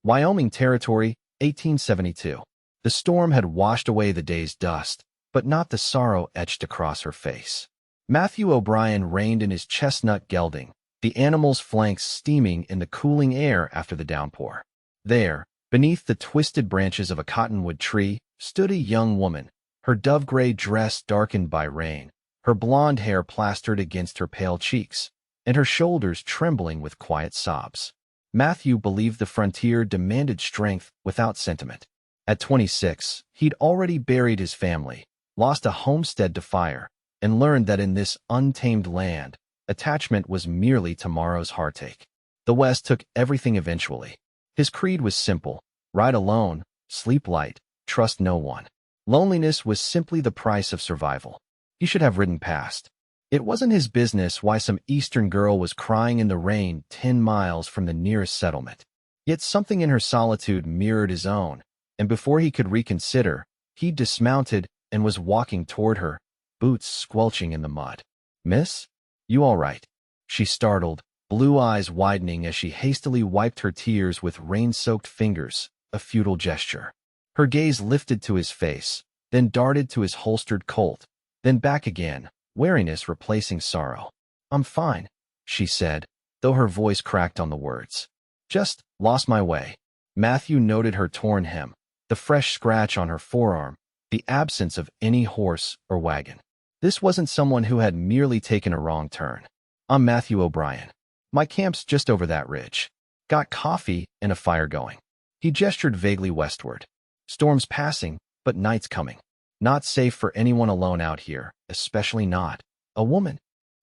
Wyoming Territory, 1872. The storm had washed away the day's dust, but not the sorrow etched across her face. Matthew O'Brien reined in his chestnut gelding, the animal's flanks steaming in the cooling air after the downpour. There, beneath the twisted branches of a cottonwood tree, stood a young woman, her dove-gray dress darkened by rain, her blonde hair plastered against her pale cheeks, and her shoulders trembling with quiet sobs. Matthew believed the frontier demanded strength without sentiment. At 26, he'd already buried his family, lost a homestead to fire, and learned that in this untamed land, attachment was merely tomorrow's heartache. The West took everything eventually. His creed was simple: ride alone, sleep light, trust no one. Loneliness was simply the price of survival. He should have ridden past. It wasn't his business why some eastern girl was crying in the rain 10 miles from the nearest settlement. Yet something in her solitude mirrored his own, and before he could reconsider, he dismounted and was walking toward her, boots squelching in the mud. "Miss? You all right?" She startled, blue eyes widening as she hastily wiped her tears with rain-soaked fingers, a futile gesture. Her gaze lifted to his face, then darted to his holstered Colt, then back again, wariness replacing sorrow. "I'm fine," she said, though her voice cracked on the words. "Just lost my way." Matthew noted her torn hem, the fresh scratch on her forearm, the absence of any horse or wagon. This wasn't someone who had merely taken a wrong turn. "I'm Matthew O'Brien. My camp's just over that ridge. Got coffee and a fire going." He gestured vaguely westward. "Storm's passing, but night's coming. Not safe for anyone alone out here, especially not a woman."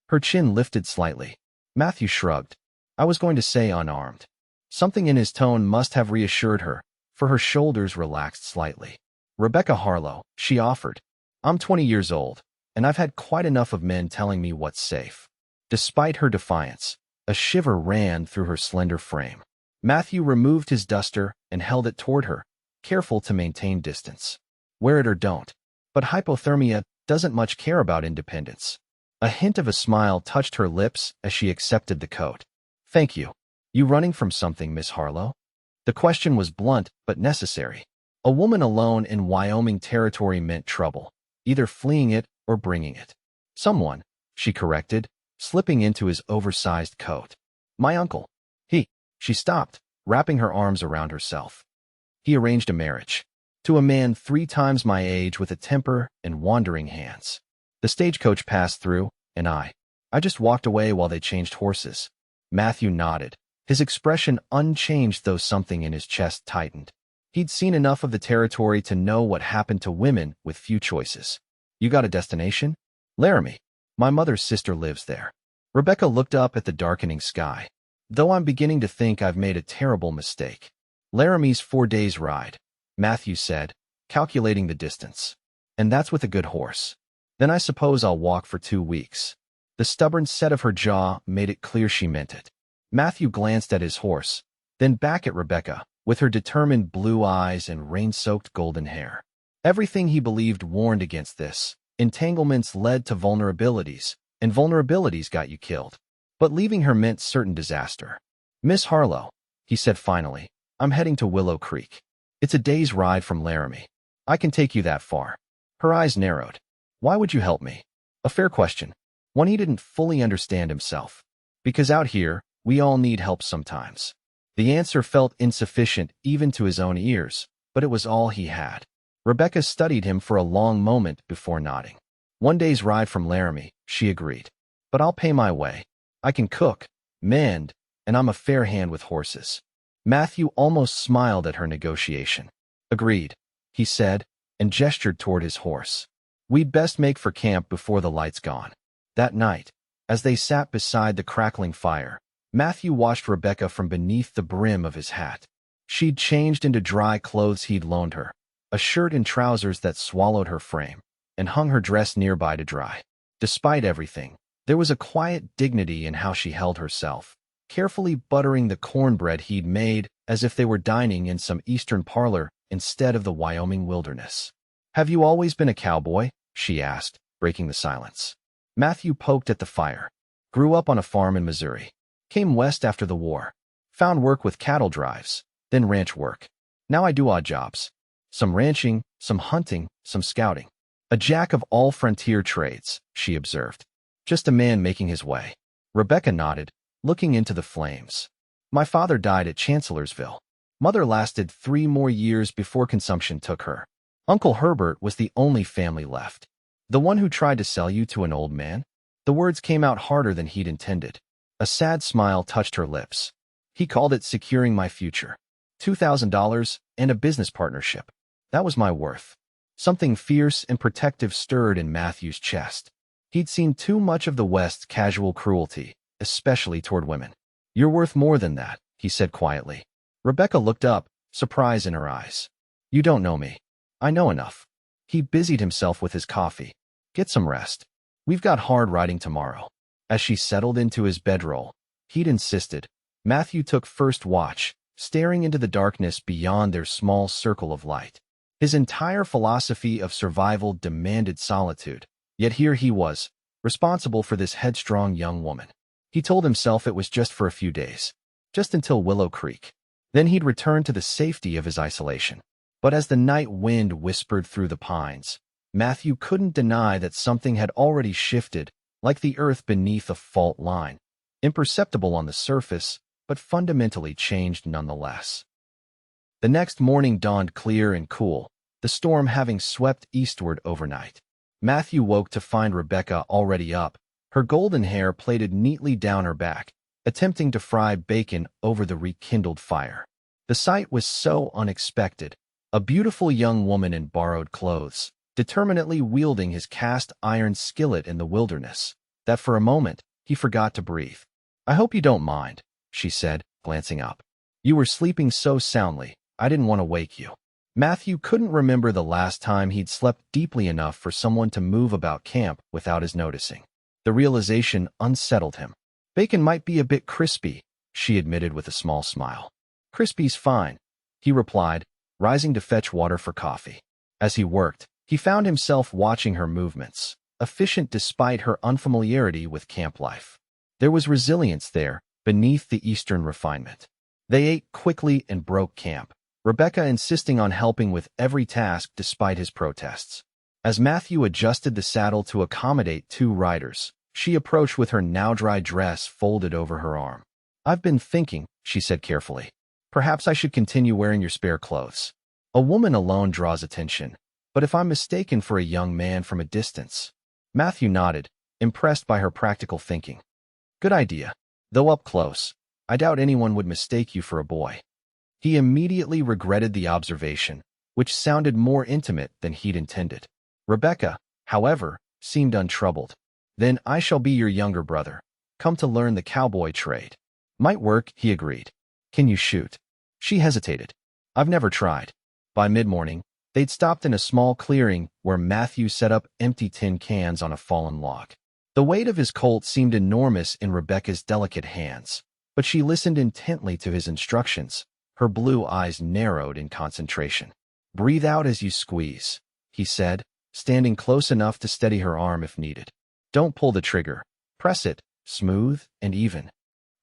Her chin lifted slightly. Matthew shrugged. "I was going to say unarmed." Something in his tone must have reassured her, for her shoulders relaxed slightly. "Rebecca Harlow," she offered. "I'm 20 years old, and I've had quite enough of men telling me what's safe." Despite her defiance, a shiver ran through her slender frame. Matthew removed his duster and held it toward her, careful to maintain distance. "Wear it or don't. But hypothermia doesn't much care about independence." A hint of a smile touched her lips as she accepted the coat. "Thank you. You running from something, Miss Harlow?" The question was blunt but necessary. A woman alone in Wyoming Territory meant trouble, either fleeing it or bringing it. "Someone," she corrected, slipping into his oversized coat. "My uncle. She stopped, wrapping her arms around herself. "He arranged a marriage. To a man 3 times my age with a temper and wandering hands. The stagecoach passed through, and I just walked away while they changed horses." Matthew nodded, his expression unchanged though something in his chest tightened. He'd seen enough of the territory to know what happened to women with few choices. "You got a destination?" "Laramie. My mother's sister lives there." Rebecca looked up at the darkening sky. "Though I'm beginning to think I've made a terrible mistake." "Laramie's 4 days' ride," Matthew said, calculating the distance. "And that's with a good horse. Then I suppose I'll walk for 2 weeks." The stubborn set of her jaw made it clear she meant it. Matthew glanced at his horse, then back at Rebecca, with her determined blue eyes and rain-soaked golden hair. Everything he believed warned against this. Entanglements led to vulnerabilities, and vulnerabilities got you killed. But leaving her meant certain disaster. "Miss Harlow," he said finally, "I'm heading to Willow Creek. It's a day's ride from Laramie. I can take you that far." Her eyes narrowed. "Why would you help me?" A fair question, one he didn't fully understand himself. "Because out here, we all need help sometimes." The answer felt insufficient even to his own ears, but it was all he had. Rebecca studied him for a long moment before nodding. "1 day's ride from Laramie," she agreed. "But I'll pay my way. I can cook, mend, and I'm a fair hand with horses." Matthew almost smiled at her negotiation. "Agreed," he said, and gestured toward his horse. "We'd best make for camp before the light's gone." That night, as they sat beside the crackling fire, Matthew watched Rebecca from beneath the brim of his hat. She'd changed into dry clothes he'd loaned her, a shirt and trousers that swallowed her frame, and hung her dress nearby to dry. Despite everything, there was a quiet dignity in how she held herself, carefully buttering the cornbread he'd made as if they were dining in some eastern parlor instead of the Wyoming wilderness. "Have you always been a cowboy?" she asked, breaking the silence. Matthew poked at the fire. "Grew up on a farm in Missouri. Came west after the war. Found work with cattle drives. then ranch work. Now I do odd jobs. Some ranching, some hunting, some scouting. A jack of all frontier trades, she observed. Just a man making his way. Rebecca nodded, looking into the flames. My father died at Chancellorsville. Mother lasted 3 more years before consumption took her. Uncle Herbert was the only family left. The one who tried to sell you to an old man? The words came out harder than he'd intended. A sad smile touched her lips. He called it securing my future. $2,000 and a business partnership. That was my worth. Something fierce and protective stirred in Matthew's chest. He'd seen too much of the West's casual cruelty, especially toward women. You're worth more than that, he said quietly. Rebecca looked up, surprise in her eyes. You don't know me. I know enough. He busied himself with his coffee. Get some rest. We've got hard riding tomorrow. As she settled into his bedroll, he'd insisted. Matthew took first watch, staring into the darkness beyond their small circle of light. His entire philosophy of survival demanded solitude, yet here he was, responsible for this headstrong young woman. He told himself it was just for a few days, just until Willow Creek. Then he'd return to the safety of his isolation. But as the night wind whispered through the pines, Matthew couldn't deny that something had already shifted, like the earth beneath a fault line, imperceptible on the surface, but fundamentally changed nonetheless. The next morning dawned clear and cool, the storm having swept eastward overnight. Matthew woke to find Rebecca already up, her golden hair plaited neatly down her back, attempting to fry bacon over the rekindled fire. The sight was so unexpected, a beautiful young woman in borrowed clothes, determinedly wielding his cast-iron skillet in the wilderness, that for a moment he forgot to breathe. I hope you don't mind, she said, glancing up. You were sleeping so soundly, I didn't want to wake you. Matthew couldn't remember the last time he'd slept deeply enough for someone to move about camp without his noticing. The realization unsettled him. Bacon might be a bit crispy, she admitted with a small smile. Crispy's fine, he replied, rising to fetch water for coffee. As he worked, he found himself watching her movements, efficient despite her unfamiliarity with camp life. There was resilience there, beneath the Eastern refinement. They ate quickly and broke camp, Rebecca insisting on helping with every task despite his protests. As Matthew adjusted the saddle to accommodate 2 riders, she approached with her now-dry dress folded over her arm. I've been thinking, she said carefully. Perhaps I should continue wearing your spare clothes. A woman alone draws attention, but if I'm mistaken for a young man from a distance. Matthew nodded, impressed by her practical thinking. Good idea. Though up close, I doubt anyone would mistake you for a boy. He immediately regretted the observation, which sounded more intimate than he'd intended. Rebecca, however, seemed untroubled. Then I shall be your younger brother, come to learn the cowboy trade. Might work, he agreed. Can you shoot? She hesitated. I've never tried. By mid-morning, they'd stopped in a small clearing where Matthew set up empty tin cans on a fallen log. The weight of his Colt seemed enormous in Rebecca's delicate hands, but she listened intently to his instructions, her blue eyes narrowed in concentration. Breathe out as you squeeze, he said, standing close enough to steady her arm if needed. Don't pull the trigger. Press it, smooth and even.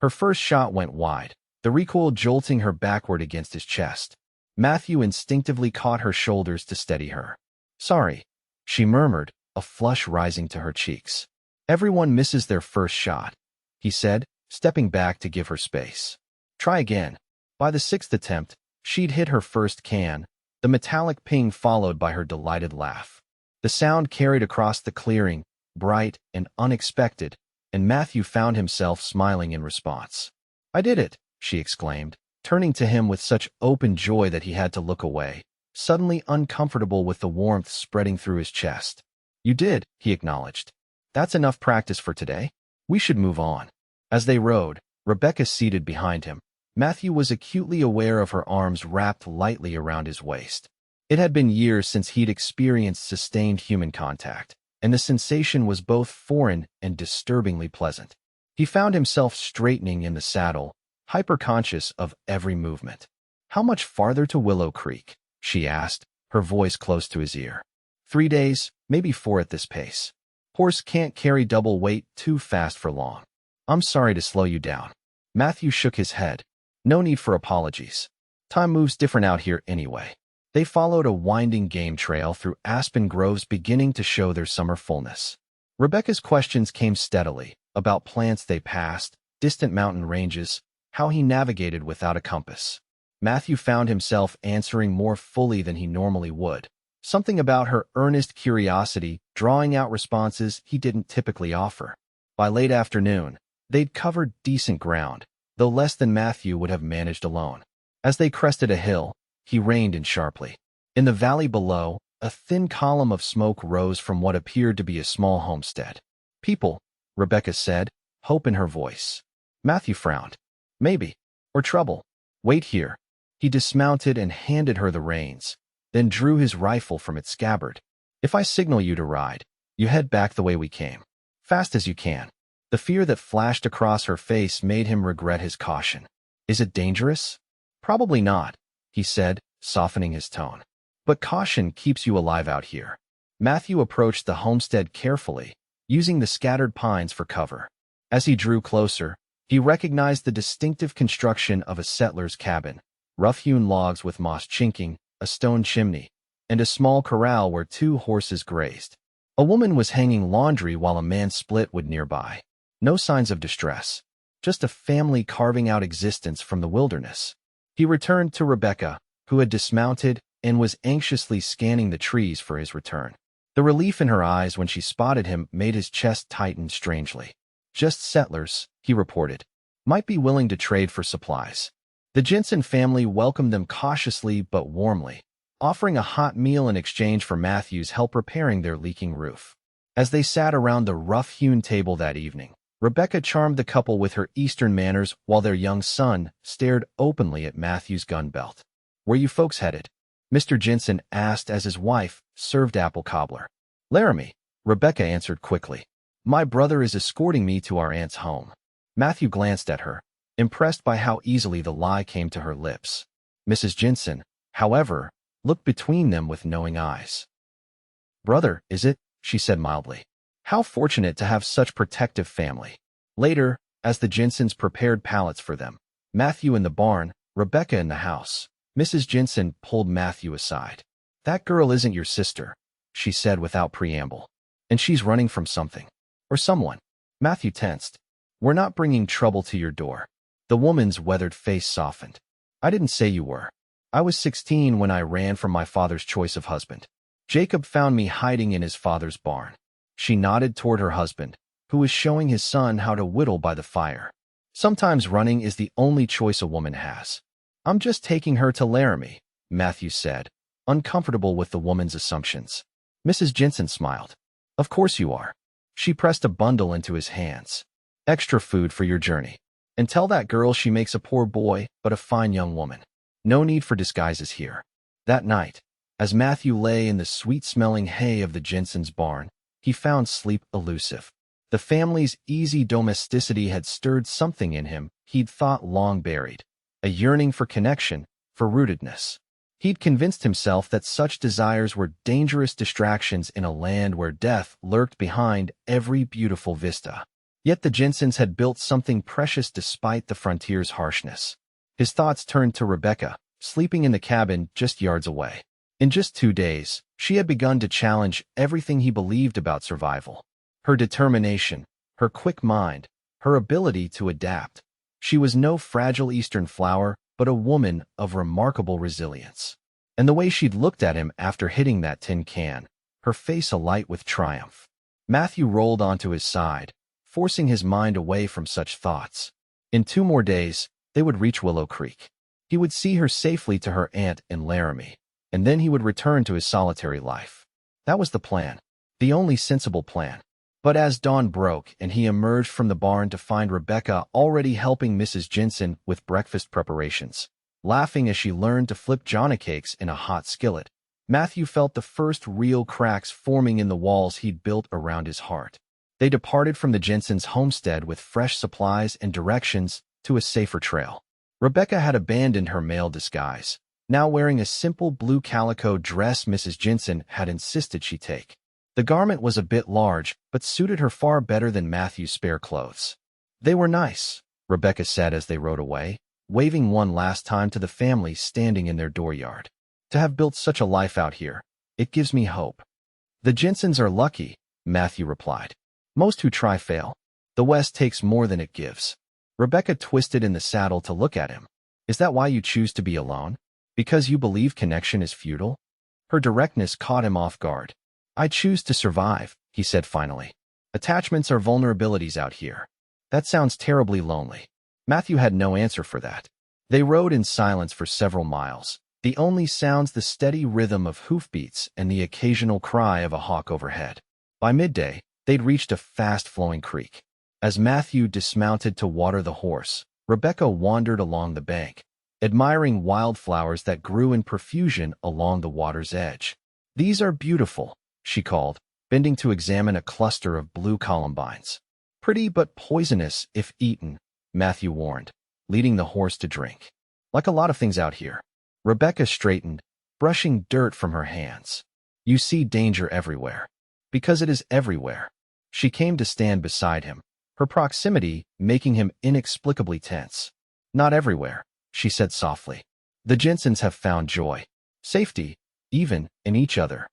Her first shot went wide, the recoil jolting her backward against his chest. Matthew instinctively caught her shoulders to steady her. Sorry, she murmured, a flush rising to her cheeks. Everyone misses their first shot, he said, stepping back to give her space. Try again. By the 6th attempt, she'd hit her first can, the metallic ping followed by her delighted laugh. The sound carried across the clearing, bright and unexpected, and Matthew found himself smiling in response. I did it, she exclaimed, turning to him with such open joy that he had to look away, suddenly uncomfortable with the warmth spreading through his chest. You did, he acknowledged. That's enough practice for today. We should move on. As they rode, Rebecca seated behind him. Matthew was acutely aware of her arms wrapped lightly around his waist. It had been years since he'd experienced sustained human contact, and the sensation was both foreign and disturbingly pleasant. He found himself straightening in the saddle, hyper-conscious of every movement. How much farther to Willow Creek? She asked, her voice close to his ear. 3 days, maybe 4 at this pace. Horse can't carry double weight too fast for long. I'm sorry to slow you down. Matthew shook his head. No need for apologies. Time moves different out here anyway. They followed a winding game trail through aspen groves beginning to show their summer fullness. Rebecca's questions came steadily, about plants they passed, distant mountain ranges, how he navigated without a compass. Matthew found himself answering more fully than he normally would. Something about her earnest curiosity, drawing out responses he didn't typically offer. By late afternoon, they'd covered decent ground, though less than Matthew would have managed alone. As they crested a hill, he reined in sharply. In the valley below, a thin column of smoke rose from what appeared to be a small homestead. "People," Rebecca said, hope in her voice. Matthew frowned. "Maybe. Or trouble. Wait here." He dismounted and handed her the reins, then drew his rifle from its scabbard. "If I signal you to ride, you head back the way we came. Fast as you can." The fear that flashed across her face made him regret his caution. "Is it dangerous?" "Probably not," he said, softening his tone. "But caution keeps you alive out here." Matthew approached the homestead carefully, using the scattered pines for cover. As he drew closer, he recognized the distinctive construction of a settler's cabin, rough-hewn logs with moss chinking, a stone chimney, and a small corral where 2 horses grazed. A woman was hanging laundry while a man split wood nearby. No signs of distress, just a family carving out existence from the wilderness. He returned to Rebecca, who had dismounted and was anxiously scanning the trees for his return. The relief in her eyes when she spotted him made his chest tighten strangely. "Just settlers," he reported. "Might be willing to trade for supplies." The Jensen family welcomed them cautiously but warmly, offering a hot meal in exchange for Matthew's help repairing their leaking roof. As they sat around the rough-hewn table that evening, Rebecca charmed the couple with her Eastern manners while their young son stared openly at Matthew's gun belt. "Where you folks headed?" Mr. Jensen asked as his wife served apple cobbler. "Laramie," Rebecca answered quickly. "My brother is escorting me to our aunt's home." Matthew glanced at her, impressed by how easily the lie came to her lips. Mrs. Jensen, however, looked between them with knowing eyes. "Brother, is it?" she said mildly. "How fortunate to have such protective family." Later, as the Jensens prepared pallets for them, Matthew in the barn, Rebecca in the house, Mrs. Jensen pulled Matthew aside. "That girl isn't your sister," she said without preamble. "And she's running from something. Or someone." Matthew tensed. "We're not bringing trouble to your door." The woman's weathered face softened. "I didn't say you were. I was 16 when I ran from my father's choice of husband. Jacob found me hiding in his father's barn." She nodded toward her husband, who was showing his son how to whittle by the fire. "Sometimes running is the only choice a woman has." "I'm just taking her to Laramie," Matthew said, uncomfortable with the woman's assumptions. Mrs. Jensen smiled. "Of course you are." She pressed a bundle into his hands. "Extra food for your journey. And tell that girl she makes a poor boy, but a fine young woman. No need for disguises here." That night, as Matthew lay in the sweet-smelling hay of the Jensen's barn, he found sleep elusive. The family's easy domesticity had stirred something in him he'd thought long buried, a yearning for connection, for rootedness. He'd convinced himself that such desires were dangerous distractions in a land where death lurked behind every beautiful vista. Yet the Jensens had built something precious despite the frontier's harshness. His thoughts turned to Rebecca, sleeping in the cabin just yards away. In just 2 days, she had begun to challenge everything he believed about survival. Her determination, her quick mind, her ability to adapt. She was no fragile Eastern flower, but a woman of remarkable resilience. And the way she'd looked at him after hitting that tin can, her face alight with triumph. Matthew rolled onto his side, forcing his mind away from such thoughts. In 2 more days, they would reach Willow Creek. He would see her safely to her aunt in Laramie, and then he would return to his solitary life. That was the plan, the only sensible plan. But as dawn broke and he emerged from the barn to find Rebecca already helping Mrs. Jensen with breakfast preparations, laughing as she learned to flip Johnny cakes in a hot skillet, Matthew felt the first real cracks forming in the walls he'd built around his heart. They departed from the Jensen's homestead with fresh supplies and directions to a safer trail. Rebecca had abandoned her male disguise, now wearing a simple blue calico dress Mrs. Jensen had insisted she take. The garment was a bit large, but suited her far better than Matthew's spare clothes. "They were nice," Rebecca said as they rode away. waving one last time to the family standing in their dooryard. To have built such a life out here, it gives me hope. The Jensens are lucky, Matthew replied. Most who try fail. The West takes more than it gives. Rebecca twisted in the saddle to look at him. Is that why you choose to be alone? Because you believe connection is futile? Her directness caught him off guard. I choose to survive, he said finally. Attachments are vulnerabilities out here. That sounds terribly lonely. Matthew had no answer for that. They rode in silence for several miles, the only sounds the steady rhythm of hoofbeats and the occasional cry of a hawk overhead. By midday, they'd reached a fast-flowing creek. As Matthew dismounted to water the horse, Rebecca wandered along the bank, admiring wildflowers that grew in profusion along the water's edge. These are beautiful, she called, bending to examine a cluster of blue columbines. Pretty but poisonous if eaten, Matthew warned, leading the horse to drink. Like a lot of things out here. Rebecca straightened, brushing dirt from her hands. You see danger everywhere. Because it is everywhere. She came to stand beside him, her proximity making him inexplicably tense. Not everywhere, she said softly. The Jensens have found joy, safety, even in each other.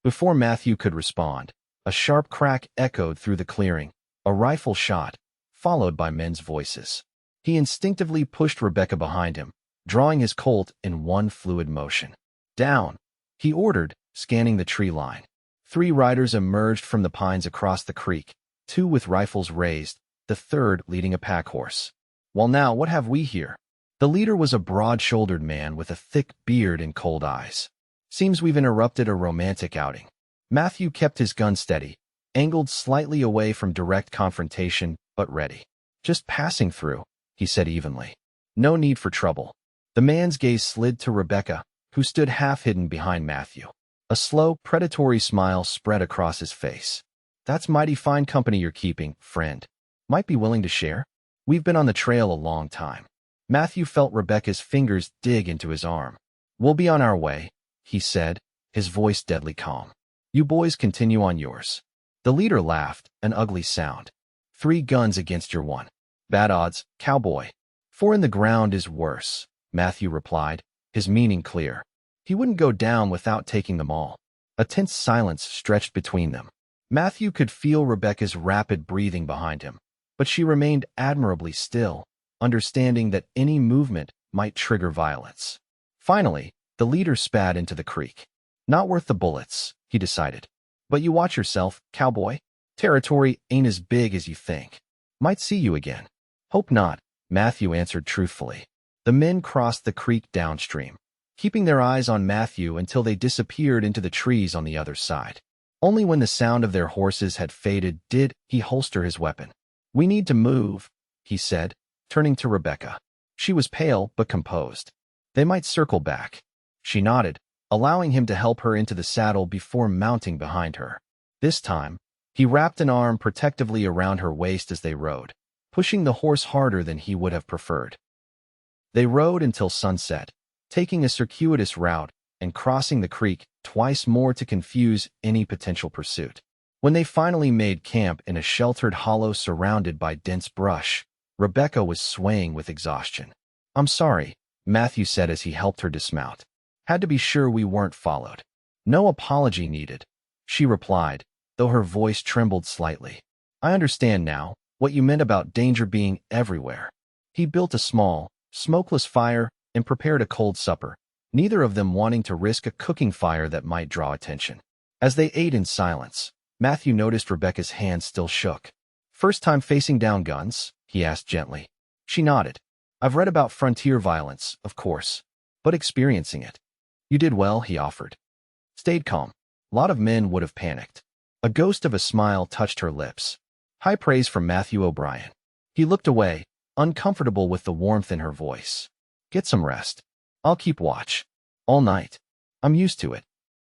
Before Matthew could respond, a sharp crack echoed through the clearing, a rifle shot, followed by men's voices. He instinctively pushed Rebecca behind him, drawing his colt in one fluid motion. Down, he ordered, scanning the tree line. 3 riders emerged from the pines across the creek, 2 with rifles raised, the third leading a pack horse. Well now, what have we here? The leader was a broad-shouldered man with a thick beard and cold eyes. Seems we've interrupted a romantic outing. Matthew kept his gun steady, angled slightly away from direct confrontation, but ready. Just passing through, he said evenly. No need for trouble. The man's gaze slid to Rebecca, who stood half-hidden behind Matthew. A slow, predatory smile spread across his face. That's mighty fine company you're keeping, friend. Might be willing to share? We've been on the trail a long time. Matthew felt Rebecca's fingers dig into his arm. We'll be on our way, he said, his voice deadly calm. You boys continue on yours. The leader laughed, an ugly sound. 3 guns against your 1. Bad odds, cowboy. 4 in the ground is worse, Matthew replied, his meaning clear. He wouldn't go down without taking them all. A tense silence stretched between them. Matthew could feel Rebecca's rapid breathing behind him, but she remained admirably still, understanding that any movement might trigger violence. Finally, the leader spat into the creek. Not worth the bullets, he decided. But you watch yourself, cowboy. Territory ain't as big as you think. Might see you again. Hope not, Matthew answered truthfully. The men crossed the creek downstream, keeping their eyes on Matthew until they disappeared into the trees on the other side. Only when the sound of their horses had faded did he holster his weapon. We need to move, he said, turning to Rebecca. She was pale but composed. They might circle back. She nodded, allowing him to help her into the saddle before mounting behind her. This time, he wrapped an arm protectively around her waist as they rode, pushing the horse harder than he would have preferred. They rode until sunset, taking a circuitous route and crossing the creek twice more to confuse any potential pursuit. When they finally made camp in a sheltered hollow surrounded by dense brush, Rebecca was swaying with exhaustion. I'm sorry, Matthew said as he helped her dismount. Had to be sure we weren't followed. No apology needed, she replied, though her voice trembled slightly. I understand now what you meant about danger being everywhere. He built a small, smokeless fire and prepared a cold supper, neither of them wanting to risk a cooking fire that might draw attention. As they ate in silence, Matthew noticed Rebecca's hand still shook. First time facing down guns? He asked gently. She nodded. I've read about frontier violence, of course, but experiencing it. You did well, he offered. Stayed calm. A lot of men would have panicked. A ghost of a smile touched her lips. High praise from Matthew O'Brien. He looked away, uncomfortable with the warmth in her voice. Get some rest. I'll keep watch. All night. I'm used to it.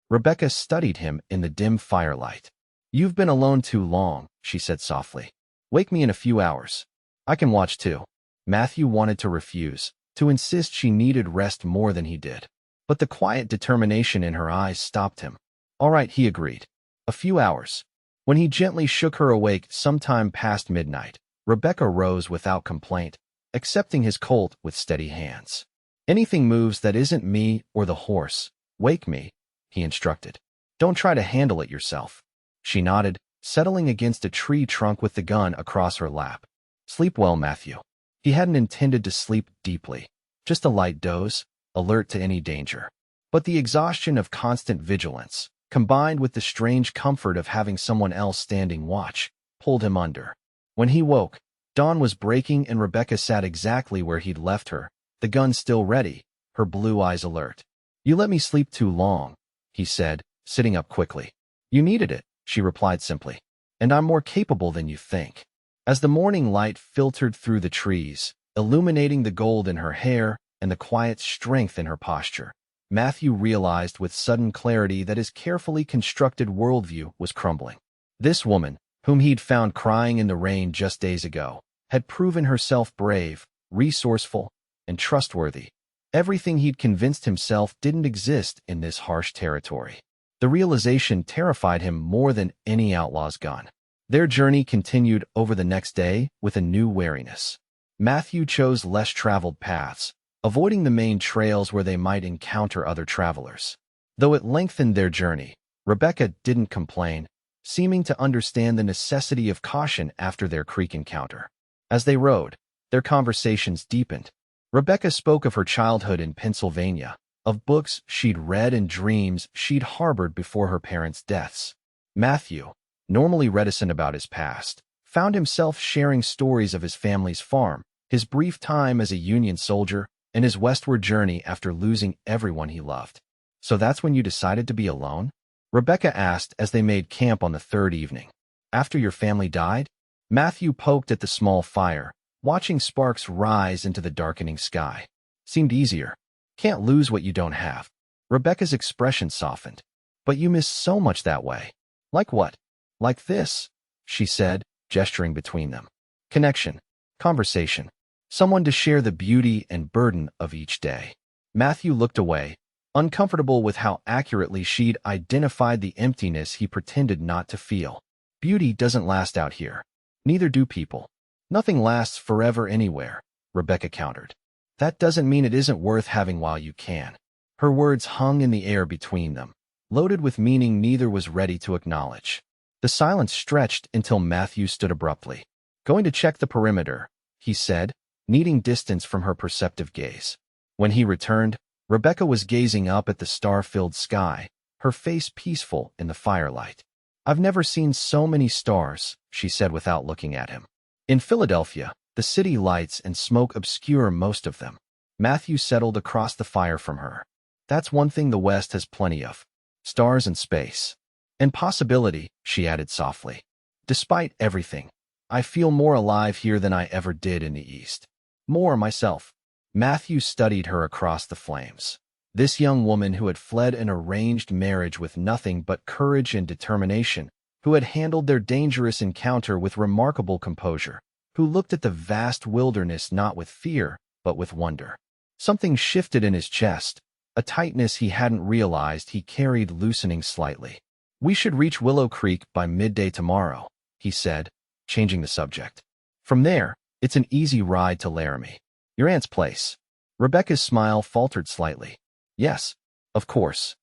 Rebecca studied him in the dim firelight. You've been alone too long, she said softly. Wake me in a few hours. I can watch too. Matthew wanted to refuse, to insist she needed rest more than he did. But the quiet determination in her eyes stopped him. All right, he agreed. A few hours. When he gently shook her awake sometime past midnight, Rebecca rose without complaint, accepting his colt with steady hands. Anything moves that isn't me or the horse, wake me, he instructed. Don't try to handle it yourself. She nodded, settling against a tree trunk with the gun across her lap. Sleep well, Matthew. He hadn't intended to sleep deeply, just a light doze, alert to any danger. But the exhaustion of constant vigilance, combined with the strange comfort of having someone else standing watch, pulled him under. When he woke, dawn was breaking and Rebecca sat exactly where he'd left her, the gun still ready, her blue eyes alert. You let me sleep too long, he said, sitting up quickly. You needed it, she replied simply. And I'm more capable than you think. As the morning light filtered through the trees, illuminating the gold in her hair and the quiet strength in her posture, Matthew realized with sudden clarity that his carefully constructed worldview was crumbling. This woman, whom he'd found crying in the rain just days ago, had proven herself brave, resourceful, and trustworthy. Everything he'd convinced himself didn't exist in this harsh territory. The realization terrified him more than any outlaw's gun. Their journey continued over the next day with a new wariness. Matthew chose less traveled paths, avoiding the main trails where they might encounter other travelers. Though it lengthened their journey, Rebecca didn't complain, seeming to understand the necessity of caution after their creek encounter. As they rode, their conversations deepened. Rebecca spoke of her childhood in Pennsylvania, of books she'd read and dreams she'd harbored before her parents' deaths. Matthew, normally reticent about his past, found himself sharing stories of his family's farm, his brief time as a Union soldier, and his westward journey after losing everyone he loved. So that's when you decided to be alone? Rebecca asked as they made camp on the third evening. After your family died? Matthew poked at the small fire, watching sparks rise into the darkening sky. Seemed easier. Can't lose what you don't have. Rebecca's expression softened. But you miss so much that way. Like what? Like this, she said, gesturing between them. Connection. Conversation. Someone to share the beauty and burden of each day. Matthew looked away, uncomfortable with how accurately she'd identified the emptiness he pretended not to feel. Beauty doesn't last out here. Neither do people. Nothing lasts forever anywhere, Rebecca countered. That doesn't mean it isn't worth having while you can. Her words hung in the air between them, loaded with meaning neither was ready to acknowledge. The silence stretched until Matthew stood abruptly. Going to check the perimeter, he said, needing distance from her perceptive gaze. When he returned, Rebecca was gazing up at the star-filled sky, her face peaceful in the firelight. I've never seen so many stars, she said without looking at him. In Philadelphia, the city lights and smoke obscure most of them. Matthew settled across the fire from her. That's one thing the West has plenty of. Stars and space. And possibility, she added softly. Despite everything, I feel more alive here than I ever did in the East. More myself. Matthew studied her across the flames. This young woman who had fled an arranged marriage with nothing but courage and determination, who had handled their dangerous encounter with remarkable composure, who looked at the vast wilderness not with fear, but with wonder. Something shifted in his chest, a tightness he hadn't realized he carried loosening slightly. We should reach Willow Creek by midday tomorrow, he said, changing the subject. From there, it's an easy ride to Laramie. Your aunt's place. Rebecca's smile faltered slightly. Yes, of course.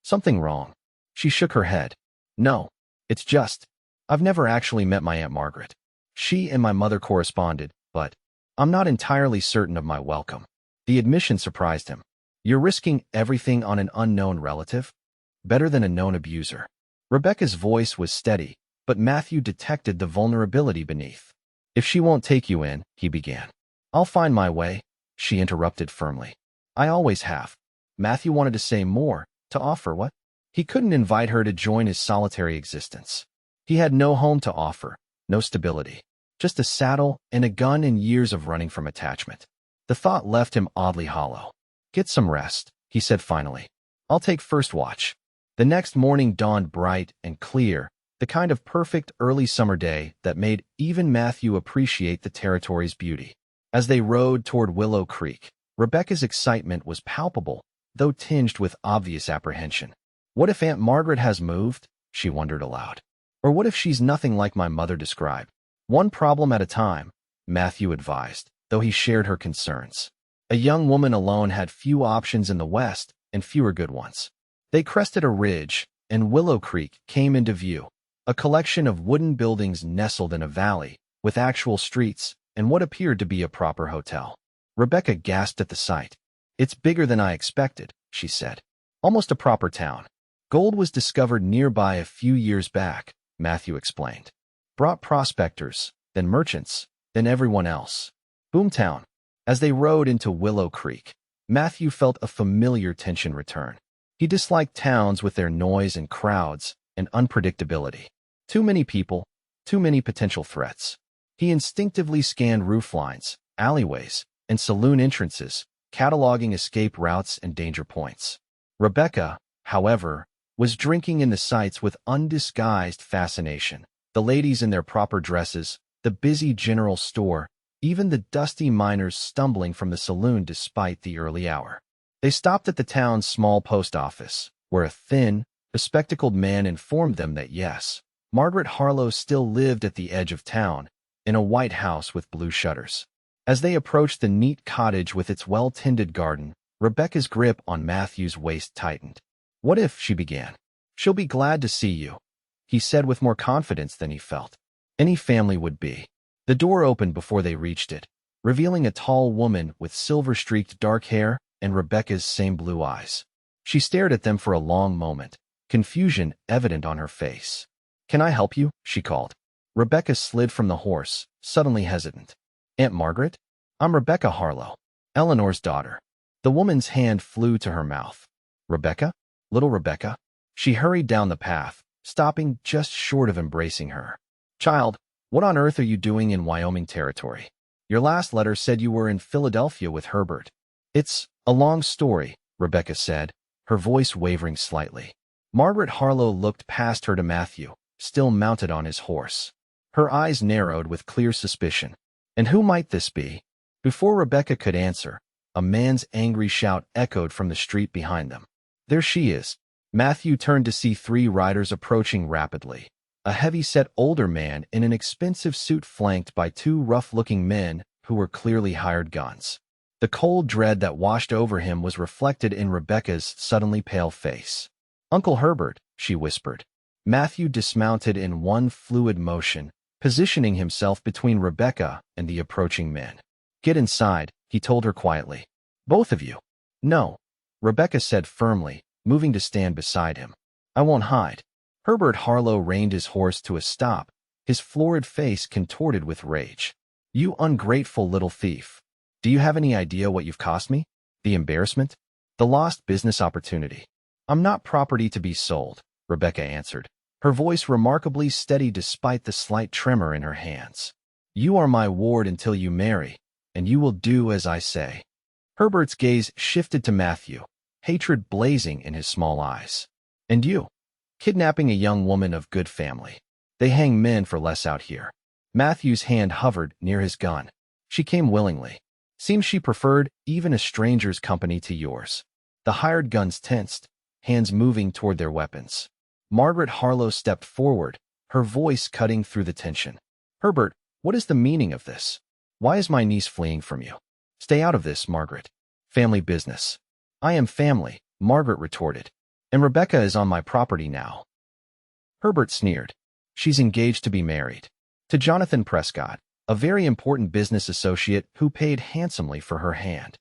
Something wrong. She shook her head. No, it's just, I've never actually met my Aunt Margaret. She and my mother corresponded, but I'm not entirely certain of my welcome. The admission surprised him. You're risking everything on an unknown relative? Better than a known abuser. Rebecca's voice was steady, but Matthew detected the vulnerability beneath. If she won't take you in, he began. I'll find my way, she interrupted firmly. I always have. Matthew wanted to say more, to offer what? He couldn't invite her to join his solitary existence. He had no home to offer, no stability. Just a saddle and a gun and years of running from attachment. The thought left him oddly hollow. Get some rest, he said finally. I'll take first watch. The next morning dawned bright and clear, the kind of perfect early summer day that made even Matthew appreciate the territory's beauty. As they rode toward Willow Creek, Rebecca's excitement was palpable, though tinged with obvious apprehension. What if Aunt Margaret has moved? She wondered aloud. Or what if she's nothing like my mother described? One problem at a time, Matthew advised, though he shared her concerns. A young woman alone had few options in the West and fewer good ones. They crested a ridge, and Willow Creek came into view, a collection of wooden buildings nestled in a valley, with actual streets and what appeared to be a proper hotel. Rebecca gasped at the sight. "It's bigger than I expected," she said. "Almost a proper town. Gold was discovered nearby a few years back," Matthew explained. "Brought prospectors, then merchants, then everyone else. Boomtown." As they rode into Willow Creek, Matthew felt a familiar tension return. He disliked towns with their noise and crowds and unpredictability. Too many people, too many potential threats. He instinctively scanned rooflines, alleyways, and saloon entrances, cataloging escape routes and danger points. Rebecca, however, was drinking in the sights with undisguised fascination. The ladies in their proper dresses, the busy general store, even the dusty miners stumbling from the saloon despite the early hour. They stopped at the town's small post office, where a thin, bespectacled man informed them that yes, Margaret Harlow still lived at the edge of town, in a white house with blue shutters. As they approached the neat cottage with its well-tended garden, Rebecca's grip on Matthew's waist tightened. "What if," she began. "She'll be glad to see you," he said with more confidence than he felt. Any family would be. The door opened before they reached it, revealing a tall woman with silver-streaked dark hair and Rebecca's same blue eyes. She stared at them for a long moment, confusion evident on her face. "Can I help you?" she called. Rebecca slid from the horse, suddenly hesitant. "Aunt Margaret? I'm Rebecca Harlow, Eleanor's daughter." The woman's hand flew to her mouth. "Rebecca? Little Rebecca?" She hurried down the path, stopping just short of embracing her. "Child, what on earth are you doing in Wyoming Territory? Your last letter said you were in Philadelphia with Herbert." "It's a long story," Rebecca said, her voice wavering slightly. Margaret Harlow looked past her to Matthew, still mounted on his horse. Her eyes narrowed with clear suspicion. "And who might this be?" Before Rebecca could answer, a man's angry shout echoed from the street behind them. "There she is." Matthew turned to see three riders approaching rapidly. A heavy-set older man in an expensive suit flanked by two rough-looking men who were clearly hired guns. The cold dread that washed over him was reflected in Rebecca's suddenly pale face. "Uncle Herbert," she whispered. Matthew dismounted in one fluid motion, positioning himself between Rebecca and the approaching men. "Get inside," he told her quietly. "Both of you." "No," Rebecca said firmly, moving to stand beside him. "I won't hide." Herbert Harlow reined his horse to a stop, his florid face contorted with rage. "You ungrateful little thief. Do you have any idea what you've cost me? The embarrassment? The lost business opportunity?" "I'm not property to be sold," Rebecca answered, her voice remarkably steady despite the slight tremor in her hands. "You are my ward until you marry, and you will do as I say." Herbert's gaze shifted to Matthew, hatred blazing in his small eyes. "And you? Kidnapping a young woman of good family. They hang men for less out here." Matthew's hand hovered near his gun. "She came willingly. Seems she preferred even a stranger's company to yours." The hired guns tensed, hands moving toward their weapons. Margaret Harlow stepped forward, her voice cutting through the tension. "Herbert, what is the meaning of this? Why is my niece fleeing from you?" "Stay out of this, Margaret. Family business." "I am family," Margaret retorted. "And Rebecca is on my property now." Herbert sneered. "She's engaged to be married. To Jonathan Prescott, a very important business associate who paid handsomely for her hand."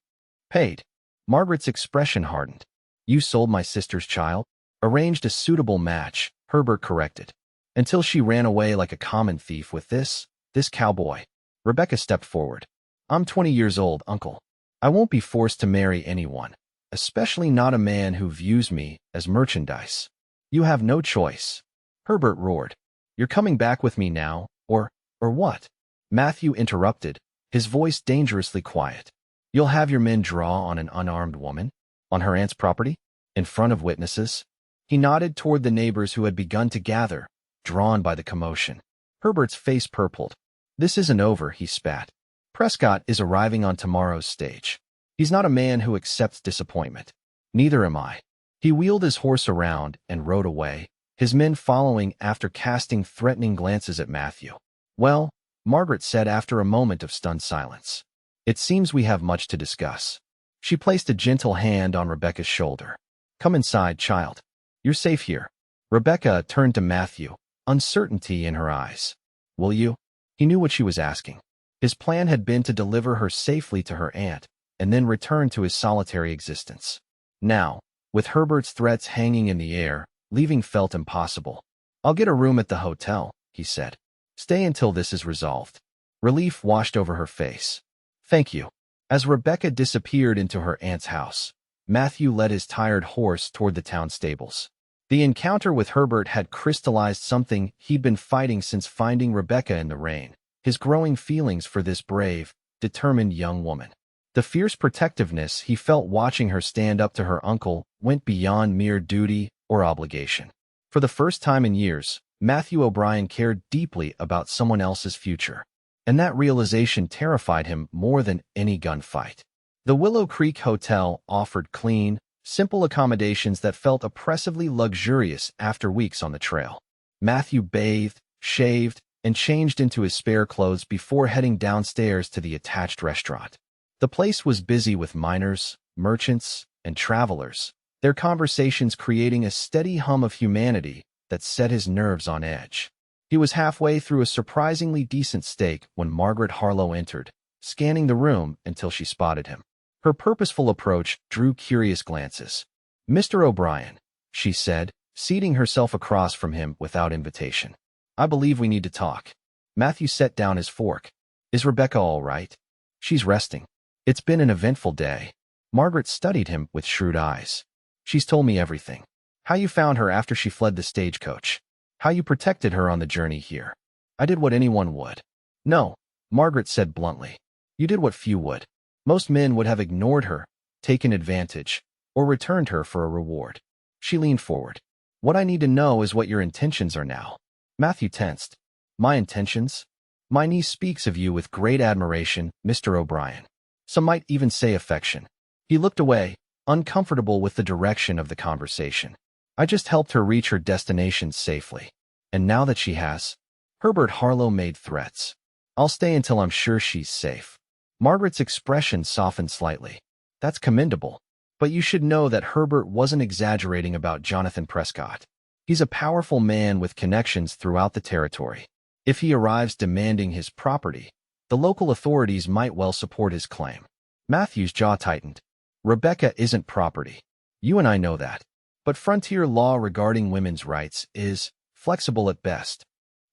"Paid?" Margaret's expression hardened. "You sold my sister's child?" "Arranged a suitable match," Herbert corrected. "Until she ran away like a common thief with this cowboy." Rebecca stepped forward. "I'm 20 years old, uncle. I won't be forced to marry anyone, especially not a man who views me as merchandise." "You have no choice," Herbert roared. "You're coming back with me now, or what?" Matthew interrupted, his voice dangerously quiet. "You'll have your men draw on an unarmed woman? On her aunt's property? In front of witnesses?" He nodded toward the neighbors who had begun to gather, drawn by the commotion. Herbert's face purpled. "This isn't over," he spat. "Prescott is arriving on tomorrow's stage. He's not a man who accepts disappointment. Neither am I." He wheeled his horse around and rode away, his men following after casting threatening glances at Matthew. "Well," Margaret said after a moment of stunned silence, It seems we have much to discuss. She placed a gentle hand on Rebecca's shoulder. Come inside, child. You're safe here. Rebecca turned to Matthew, uncertainty in her eyes. Will you? He knew what she was asking. His plan had been to deliver her safely to her aunt, and then return to his solitary existence. Now, with Herbert's threats hanging in the air, leaving felt impossible. I'll get a room at the hotel, he said. Stay until this is resolved. Relief washed over her face. Thank you. As Rebecca disappeared into her aunt's house, Matthew led his tired horse toward the town stables. The encounter with Herbert had crystallized something he'd been fighting since finding Rebecca in the rain, his growing feelings for this brave, determined young woman. The fierce protectiveness he felt watching her stand up to her uncle went beyond mere duty or obligation. For the first time in years, Matthew O'Brien cared deeply about someone else's future, and that realization terrified him more than any gunfight. The Willow Creek Hotel offered clean, simple accommodations that felt oppressively luxurious after weeks on the trail. Matthew bathed, shaved, and changed into his spare clothes before heading downstairs to the attached restaurant. The place was busy with miners, merchants, and travelers, their conversations creating a steady hum of humanity that set his nerves on edge. He was halfway through a surprisingly decent steak when Margaret Harlow entered, scanning the room until she spotted him. Her purposeful approach drew curious glances. Mr. O'Brien, she said, seating herself across from him without invitation. I believe we need to talk. Matthew set down his fork. Is Rebecca all right? She's resting. It's been an eventful day. Margaret studied him with shrewd eyes. She's told me everything. How you found her after she fled the stagecoach. How you protected her on the journey here. I did what anyone would. No, Margaret said bluntly. You did what few would. Most men would have ignored her, taken advantage, or returned her for a reward. She leaned forward. What I need to know is what your intentions are now. Matthew tensed. My intentions? My niece speaks of you with great admiration, Mr. O'Brien. Some might even say affection. He looked away, uncomfortable with the direction of the conversation. I just helped her reach her destination safely. And now that she has, Herbert Harlow made threats. I'll stay until I'm sure she's safe. Margaret's expression softened slightly. That's commendable. But you should know that Herbert wasn't exaggerating about Jonathan Prescott. He's a powerful man with connections throughout the territory. If he arrives demanding his property, the local authorities might well support his claim. Matthew's jaw tightened. Rebecca isn't property. You and I know that. But frontier law regarding women's rights is flexible at best.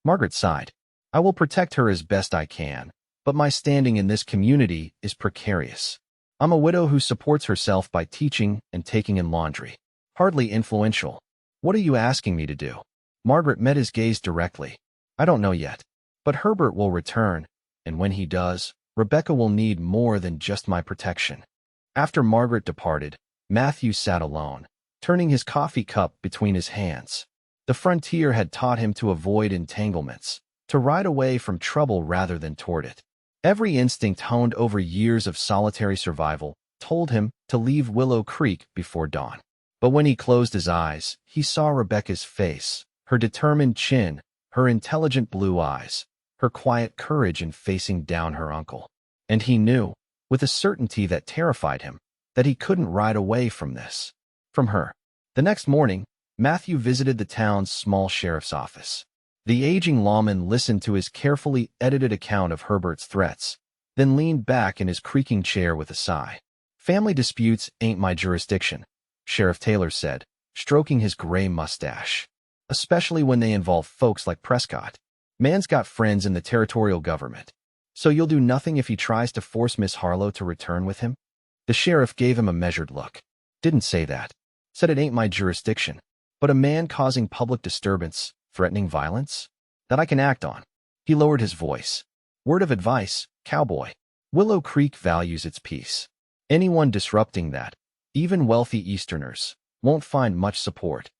Margaret sighed. I will protect her as best I can, but my standing in this community is precarious. I'm a widow who supports herself by teaching and taking in laundry. Hardly influential. What are you asking me to do? Margaret met his gaze directly. I don't know yet. But Herbert will return, and when he does, Rebecca will need more than just my protection. After Margaret departed, Matthew sat alone, turning his coffee cup between his hands. The frontier had taught him to avoid entanglements, to ride away from trouble rather than toward it. Every instinct honed over years of solitary survival told him to leave Willow Creek before dawn. But when he closed his eyes, he saw Rebecca's face, her determined chin, her intelligent blue eyes, her quiet courage in facing down her uncle. And he knew, with a certainty that terrified him, that he couldn't ride away from this. From her. The next morning, Matthew visited the town's small sheriff's office. The aging lawman listened to his carefully edited account of Herbert's threats, then leaned back in his creaking chair with a sigh. Family disputes ain't my jurisdiction, Sheriff Taylor said, stroking his gray mustache. Especially when they involve folks like Prescott. Man's got friends in the territorial government. So you'll do nothing if he tries to force Miss Harlow to return with him? The sheriff gave him a measured look. Didn't say that. Said it ain't my jurisdiction. But a man causing public disturbance, threatening violence? That I can act on. He lowered his voice. Word of advice, Cowboy. Willow Creek values its peace. Anyone disrupting that, even wealthy Easterners, won't find much support.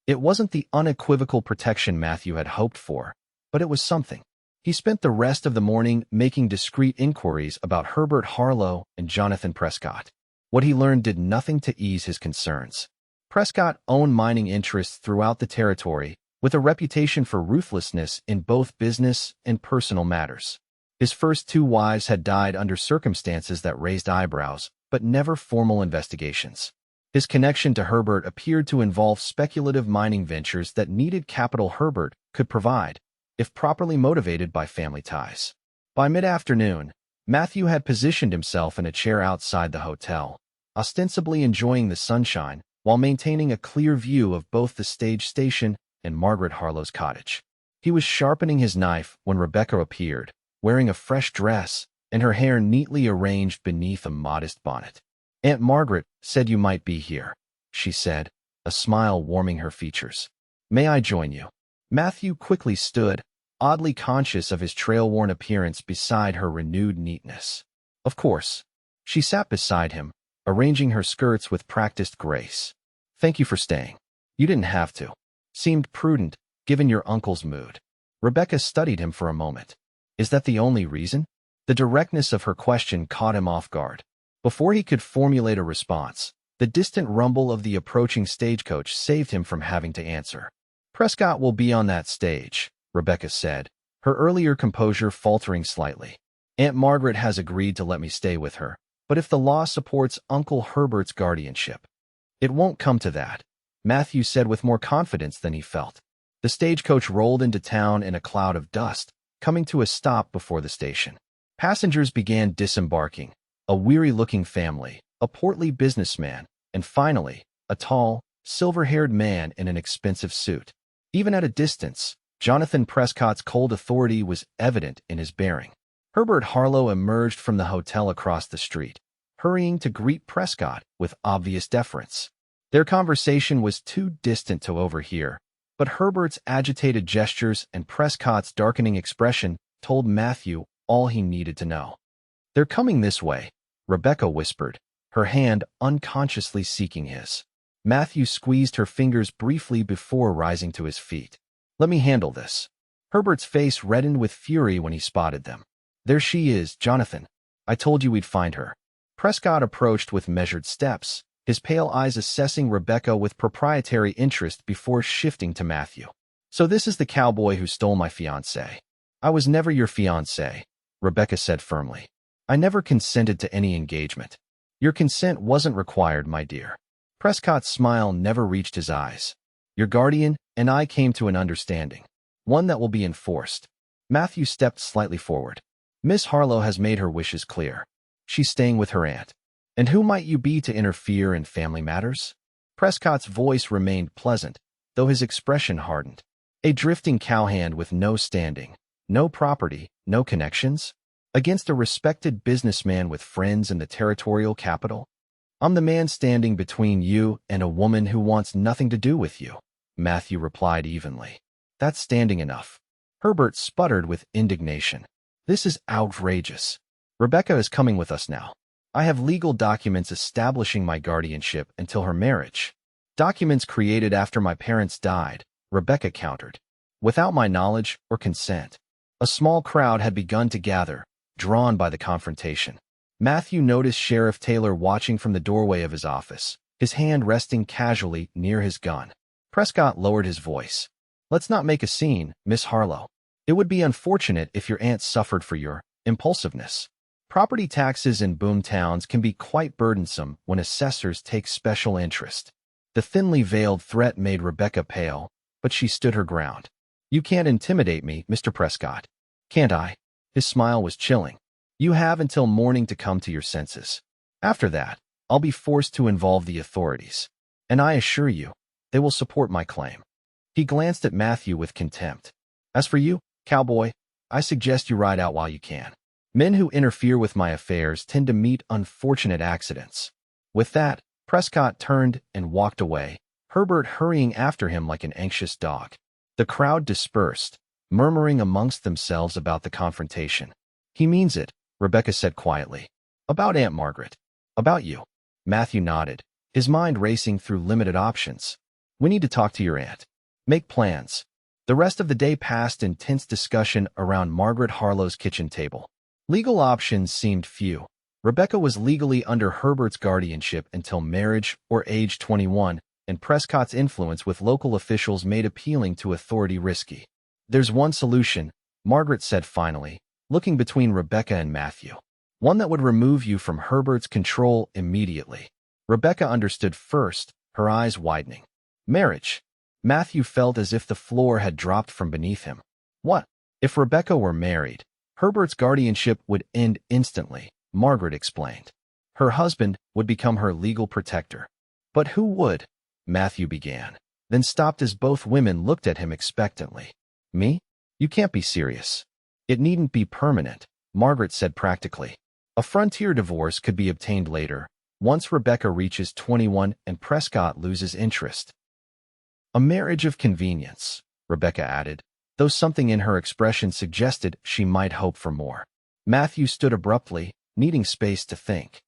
It wasn't the unequivocal protection Matthew had hoped for, but it was something. He spent the rest of the morning making discreet inquiries about Herbert Harlow and Jonathan Prescott. What he learned did nothing to ease his concerns. Prescott owned mining interests throughout the territory, with a reputation for ruthlessness in both business and personal matters. His first two wives had died under circumstances that raised eyebrows, but never formal investigations. His connection to Herbert appeared to involve speculative mining ventures that needed capital Herbert could provide, if properly motivated by family ties. By mid-afternoon, Matthew had positioned himself in a chair outside the hotel, ostensibly enjoying the sunshine while maintaining a clear view of both the stage station and Margaret Harlow's cottage. He was sharpening his knife when Rebecca appeared, wearing a fresh dress and her hair neatly arranged beneath a modest bonnet. "Aunt Margaret said you might be here," she said, a smile warming her features. "May I join you?" Matthew quickly stood, oddly conscious of his trail-worn appearance beside her renewed neatness. Of course. She sat beside him, arranging her skirts with practiced grace. "Thank you for staying. You didn't have to. Seemed prudent, given your uncle's mood." Rebecca studied him for a moment. "Is that the only reason?" The directness of her question caught him off guard. Before he could formulate a response, the distant rumble of the approaching stagecoach saved him from having to answer. "Prescott will be on that stage," Rebecca said, her earlier composure faltering slightly. "Aunt Margaret has agreed to let me stay with her, but if the law supports Uncle Herbert's guardianship." "It won't come to that," Matthew said with more confidence than he felt. The stagecoach rolled into town in a cloud of dust, coming to a stop before the station. Passengers began disembarking, a weary-looking family, a portly businessman, and finally, a tall, silver-haired man in an expensive suit. Even at a distance, Jonathan Prescott's cold authority was evident in his bearing. Herbert Harlow emerged from the hotel across the street, hurrying to greet Prescott with obvious deference. Their conversation was too distant to overhear, but Herbert's agitated gestures and Prescott's darkening expression told Matthew all he needed to know. "They're coming this way," Rebecca whispered, her hand unconsciously seeking his. Matthew squeezed her fingers briefly before rising to his feet. "Let me handle this." Herbert's face reddened with fury when he spotted them. "There she is, Jonathan. I told you we'd find her." Prescott approached with measured steps, his pale eyes assessing Rebecca with proprietary interest before shifting to Matthew. "So this is the cowboy who stole my fiancée." "I was never your fiancée," Rebecca said firmly. "I never consented to any engagement." "Your consent wasn't required, my dear." Prescott's smile never reached his eyes. "Your guardian and I came to an understanding, one that will be enforced." Matthew stepped slightly forward. "Miss Harlow has made her wishes clear. She's staying with her aunt. And who might you be to interfere in family matters?" Prescott's voice remained pleasant, though his expression hardened. "A drifting cowhand with no standing, no property, no connections? Against a respected businessman with friends in the territorial capital? I'm the man standing between you and a woman who wants nothing to do with you," Matthew replied evenly. "That's standing enough." Herbert sputtered with indignation. "This is outrageous. Rebecca is coming with us now. I have legal documents establishing my guardianship until her marriage." "Documents created after my parents died," Rebecca countered, "without my knowledge or consent." A small crowd had begun to gather, drawn by the confrontation. Matthew noticed Sheriff Taylor watching from the doorway of his office, his hand resting casually near his gun. Prescott lowered his voice. "Let's not make a scene, Miss Harlow. It would be unfortunate if your aunt suffered for your impulsiveness. Property taxes in boom towns can be quite burdensome when assessors take special interest." The thinly veiled threat made Rebecca pale, but she stood her ground. "You can't intimidate me, Mr. Prescott." "Can't I?" His smile was chilling. "You have until morning to come to your senses. After that, I'll be forced to involve the authorities. And I assure you, they will support my claim." He glanced at Matthew with contempt. "As for you, cowboy, I suggest you ride out while you can. Men who interfere with my affairs tend to meet unfortunate accidents." With that, Prescott turned and walked away, Herbert hurrying after him like an anxious dog. The crowd dispersed, murmuring amongst themselves about the confrontation. "He means it," Rebecca said quietly. "About Aunt Margaret." "About you." Matthew nodded, his mind racing through limited options. "We need to talk to your aunt. Make plans." The rest of the day passed in tense discussion around Margaret Harlow's kitchen table. Legal options seemed few. Rebecca was legally under Herbert's guardianship until marriage or age 21, and Prescott's influence with local officials made appealing to authority risky. "There's one solution," Margaret said finally, looking between Rebecca and Matthew. One that would remove you from Herbert's control immediately. Rebecca understood first, her eyes widening. Marriage. Matthew felt as if the floor had dropped from beneath him. What? If Rebecca were married, Herbert's guardianship would end instantly, Margaret explained. Her husband would become her legal protector. But who would? Matthew began, then stopped as both women looked at him expectantly. Me? You can't be serious. It needn't be permanent, Margaret said practically. A frontier divorce could be obtained later, once Rebecca reaches 21 and Prescott loses interest. A marriage of convenience, Rebecca added, though something in her expression suggested she might hope for more. Matthew stood abruptly, needing space to think.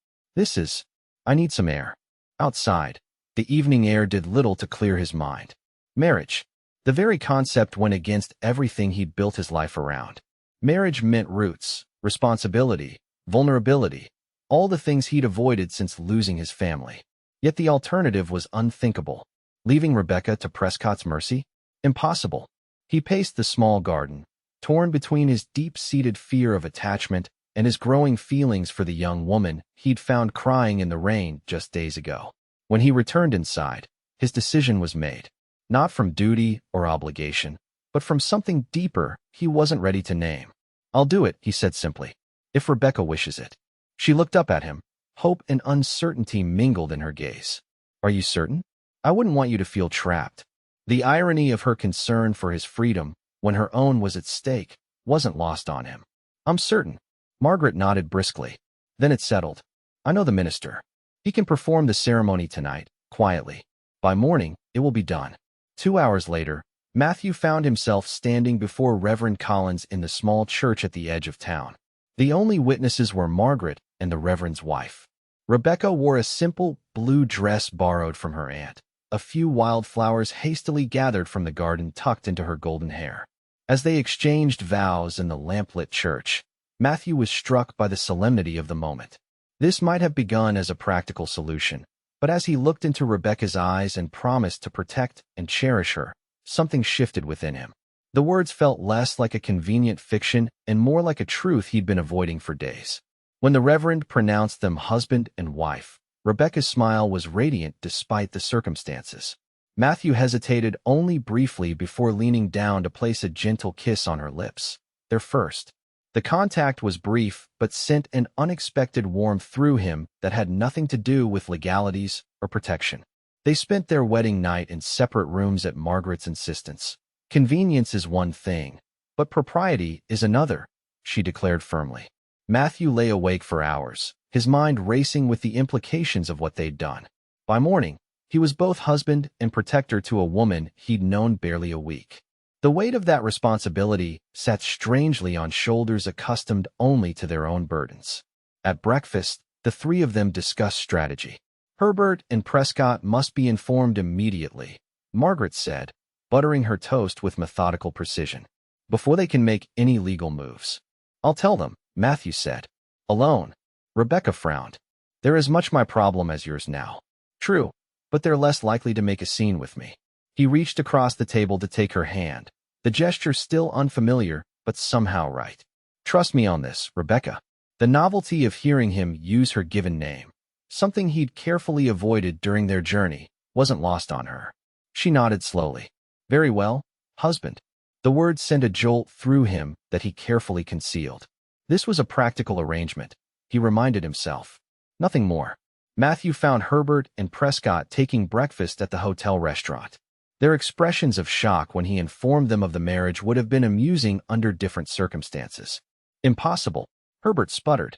I need some air. Outside, the evening air did little to clear his mind. Marriage. The very concept went against everything he'd built his life around. Marriage meant roots, responsibility, vulnerability, all the things he'd avoided since losing his family. Yet the alternative was unthinkable. Leaving Rebecca to Prescott's mercy? Impossible. He paced the small garden, torn between his deep-seated fear of attachment and his growing feelings for the young woman he'd found crying in the rain just days ago. When he returned inside, his decision was made. Not from duty or obligation, but from something deeper he wasn't ready to name. I'll do it, he said simply, if Rebecca wishes it. She looked up at him. Hope and uncertainty mingled in her gaze. Are you certain? I wouldn't want you to feel trapped. The irony of her concern for his freedom, when her own was at stake, wasn't lost on him. I'm certain. Margaret nodded briskly. Then it settled. I know the minister. He can perform the ceremony tonight, quietly. By morning, it will be done. 2 hours later, Matthew found himself standing before Reverend Collins in the small church at the edge of town. The only witnesses were Margaret and the Reverend's wife. Rebecca wore a simple blue dress borrowed from her aunt, a few wildflowers hastily gathered from the garden tucked into her golden hair. As they exchanged vows in the lamplit church, Matthew was struck by the solemnity of the moment. This might have begun as a practical solution, but as he looked into Rebecca's eyes and promised to protect and cherish her, something shifted within him. The words felt less like a convenient fiction and more like a truth he'd been avoiding for days. When the Reverend pronounced them husband and wife, Rebecca's smile was radiant despite the circumstances. Matthew hesitated only briefly before leaning down to place a gentle kiss on her lips, their first. The contact was brief but sent an unexpected warmth through him that had nothing to do with legalities or protection. They spent their wedding night in separate rooms at Margaret's insistence. Convenience is one thing, but propriety is another, she declared firmly. Matthew lay awake for hours, his mind racing with the implications of what they'd done. By morning, he was both husband and protector to a woman he'd known barely a week. The weight of that responsibility sat strangely on shoulders accustomed only to their own burdens. At breakfast, the three of them discussed strategy. Herbert and Prescott must be informed immediately, Margaret said, buttering her toast with methodical precision, before they can make any legal moves. I'll tell them, Matthew said. Alone. Rebecca frowned. They're as much my problem as yours now. True, but they're less likely to make a scene with me. He reached across the table to take her hand, the gesture still unfamiliar, but somehow right. Trust me on this, Rebecca. The novelty of hearing him use her given name, something he'd carefully avoided during their journey, wasn't lost on her. She nodded slowly. Very well, husband. The words sent a jolt through him that he carefully concealed. This was a practical arrangement, he reminded himself. Nothing more. Matthew found Herbert and Prescott taking breakfast at the hotel restaurant. Their expressions of shock when he informed them of the marriage would have been amusing under different circumstances. Impossible, Herbert sputtered.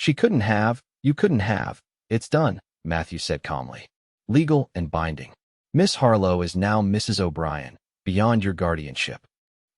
You couldn't have. It's done, Matthew said calmly. Legal and binding. Miss Harlow is now Mrs. O'Brien, beyond your guardianship.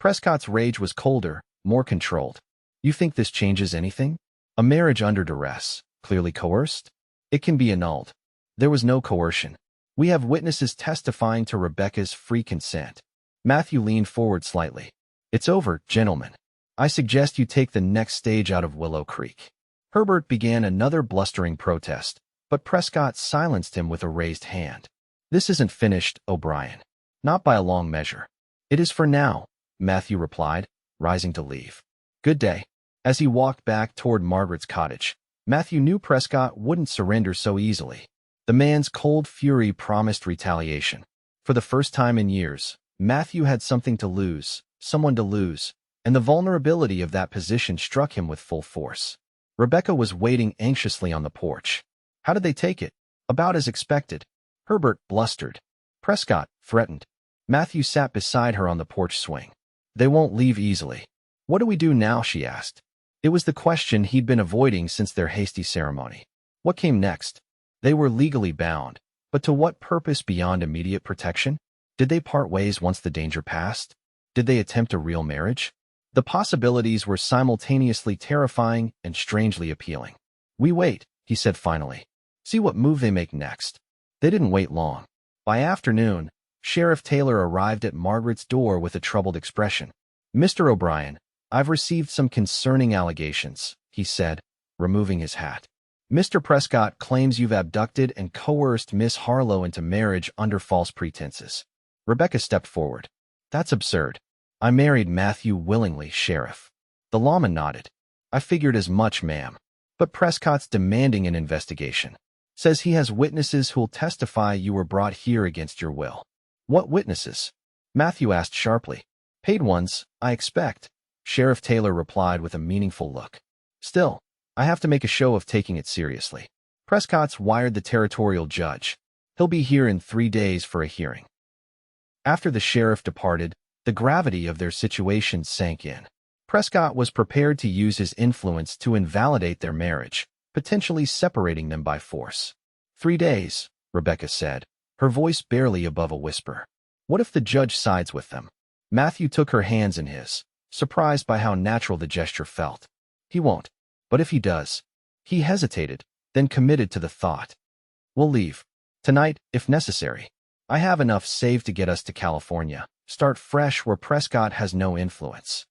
Prescott's rage was colder, more controlled. You think this changes anything? A marriage under duress, clearly coerced? It can be annulled. There was no coercion. We have witnesses testifying to Rebecca's free consent. Matthew leaned forward slightly. It's over, gentlemen. I suggest you take the next stage out of Willow Creek. Herbert began another blustering protest, but Prescott silenced him with a raised hand. This isn't finished, O'Brien. Not by a long measure. It is for now, Matthew replied, rising to leave. Good day. As he walked back toward Margaret's cottage, Matthew knew Prescott wouldn't surrender so easily. The man's cold fury promised retaliation. For the first time in years, Matthew had something to lose, someone to lose, and the vulnerability of that position struck him with full force. Rebecca was waiting anxiously on the porch. How did they take it? About as expected. Herbert blustered. Prescott threatened. Matthew sat beside her on the porch swing. They won't leave easily. What do we do now? She asked. It was the question he'd been avoiding since their hasty ceremony. What came next? They were legally bound, but to what purpose beyond immediate protection? Did they part ways once the danger passed? Did they attempt a real marriage? The possibilities were simultaneously terrifying and strangely appealing. We wait, he said finally. See what move they make next. They didn't wait long. By afternoon, Sheriff Taylor arrived at Margaret's door with a troubled expression. Mr. O'Brien, I've received some concerning allegations, he said, removing his hat. Mr. Prescott claims you've abducted and coerced Miss Harlow into marriage under false pretenses. Rebecca stepped forward. That's absurd. I married Matthew willingly, Sheriff. The lawman nodded. I figured as much, ma'am. But Prescott's demanding an investigation. Says he has witnesses who'll testify you were brought here against your will. What witnesses? Matthew asked sharply. Paid ones, I expect. Sheriff Taylor replied with a meaningful look. Still, I have to make a show of taking it seriously. Prescott's wired the territorial judge. He'll be here in 3 days for a hearing. After the sheriff departed, the gravity of their situation sank in. Prescott was prepared to use his influence to invalidate their marriage, potentially separating them by force. 3 days, Rebecca said, her voice barely above a whisper. What if the judge sides with them? Matthew took her hands in his, surprised by how natural the gesture felt. He won't. But if he does? He hesitated, then committed to the thought. We'll leave. Tonight, if necessary. I have enough saved to get us to California. Start fresh where Prescott has no influence.